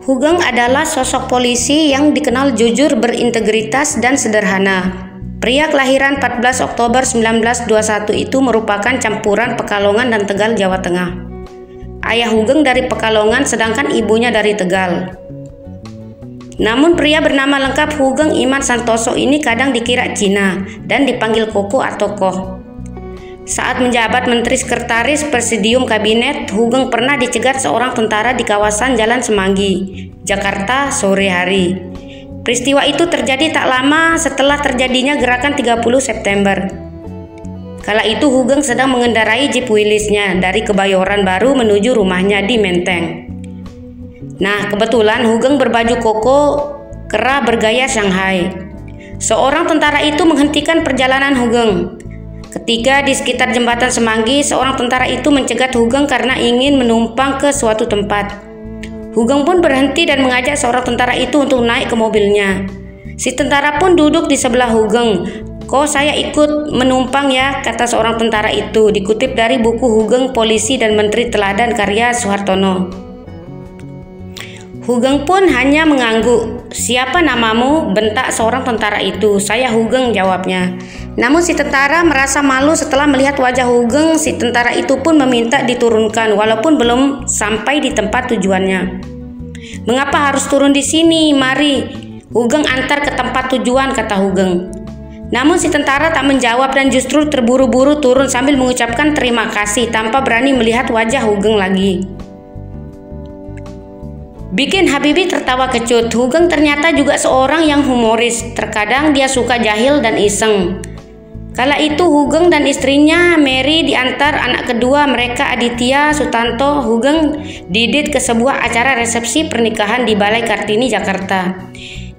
Hugeng adalah sosok polisi yang dikenal jujur, berintegritas, dan sederhana. Pria kelahiran 14 Oktober 1921 itu merupakan campuran Pekalongan dan Tegal, Jawa Tengah. Ayah Hugeng dari Pekalongan sedangkan ibunya dari Tegal. Namun pria bernama lengkap Hugeng Iman Santoso ini kadang dikira Cina dan dipanggil Koko atau Koh. Saat menjabat Menteri Sekretaris Presidium Kabinet, Hugeng pernah dicegat seorang tentara di kawasan Jalan Semanggi, Jakarta sore hari. Peristiwa itu terjadi tak lama setelah terjadinya gerakan 30 September. Kala itu Hugeng sedang mengendarai Jeep Willys-nya dari Kebayoran Baru menuju rumahnya di Menteng. Nah, kebetulan Hugeng berbaju koko kera bergaya Shanghai. Seorang tentara itu menghentikan perjalanan Hugeng. Ketika di sekitar jembatan Semanggi, seorang tentara itu mencegat Hugeng karena ingin menumpang ke suatu tempat. Hugeng pun berhenti dan mengajak seorang tentara itu untuk naik ke mobilnya. Si tentara pun duduk di sebelah Hugeng. "Kok saya ikut menumpang ya," kata seorang tentara itu, dikutip dari buku Hugeng Polisi dan Menteri Teladan karya Soehartono. Hugeng pun hanya mengangguk. "Siapa namamu?" bentak seorang tentara itu. "Saya Hugeng," jawabnya. Namun si tentara merasa malu setelah melihat wajah Hugeng. Si tentara itu pun meminta diturunkan walaupun belum sampai di tempat tujuannya. "Mengapa harus turun di sini? Mari Hugeng antar ke tempat tujuan," kata Hugeng. Namun si tentara tak menjawab dan justru terburu-buru turun sambil mengucapkan terima kasih tanpa berani melihat wajah Hugeng lagi. Bikin Habibie tertawa kecut. Hugeng ternyata juga seorang yang humoris. Terkadang dia suka jahil dan iseng. Kala itu Hugeng dan istrinya Mary diantar anak kedua mereka Aditya Sutanto Hugeng Didit ke sebuah acara resepsi pernikahan di Balai Kartini, Jakarta.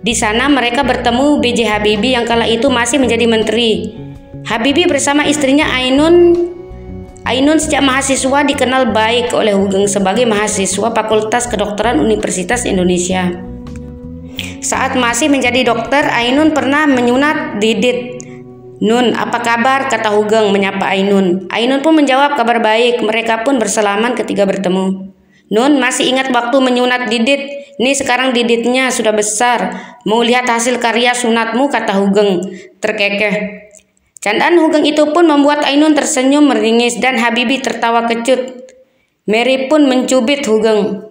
Di sana mereka bertemu B.J. Habibie yang kala itu masih menjadi menteri. Habibie bersama istrinya Ainun sejak mahasiswa dikenal baik oleh Hugeng sebagai mahasiswa Fakultas Kedokteran Universitas Indonesia. Saat masih menjadi dokter, Ainun pernah menyunat Didit. "Nun, apa kabar?" kata Hugeng menyapa Ainun. Ainun pun menjawab kabar baik. Mereka pun bersalaman ketika bertemu. "Nun, masih ingat waktu menyunat Didit? Nih sekarang Diditnya sudah besar. Mau lihat hasil karya sunatmu?" kata Hugeng terkekeh. Candaan Hugeng itu pun membuat Ainun tersenyum meringis dan Habibie tertawa kecut. Mary pun mencubit Hugeng.